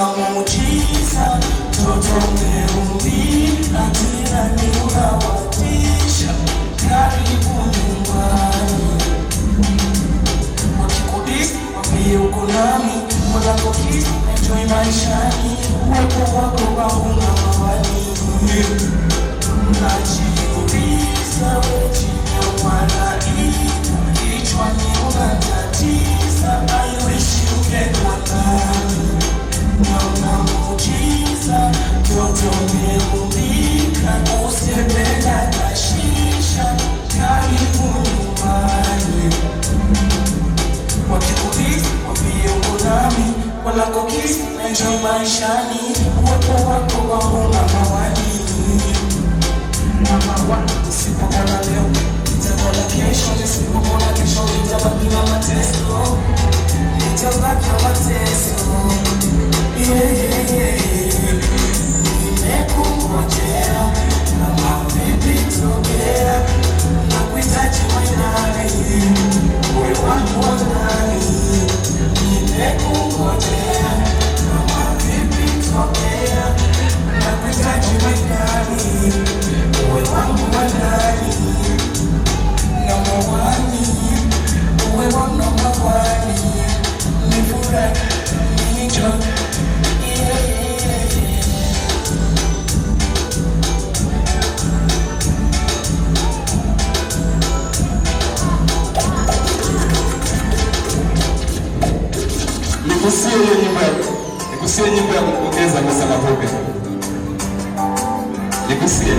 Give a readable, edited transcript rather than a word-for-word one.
muujiza, mtoto umeumbika, jirani unawatisha, karibu nyumbani. Wakikudisi wambie uko nami, mwanako kisi enjoy maishani, uwepo wako wangu na mawani. Najiuliza we chini ya malaika, kichwani unatatiza, I wish you ungekuwa nami. Naona muujiza, mtoto umeumbika, usipenda kashisha, karibu nyumbani. Wakikuliza wambie uko nami, wanako kisi enjoy maishani, uwepo wako wangu na mawani. Nisipopona leo nitapona kesho, nisipopona kesho nitabaki na mateso, nitabaki na mateso. Nimekungojea kama vipi tokea, nakuhitaji mwenani, moyo wangu wa ndani. Nimekungojea kama vipi tokea, nakuhitaji mwenani, moyo wangu wa ndani. Number one, uwe wangu number one, nifurahi, nienjoy. Nikusie nyimbo ya kumpongeza Mr. Mapope. Nikusie.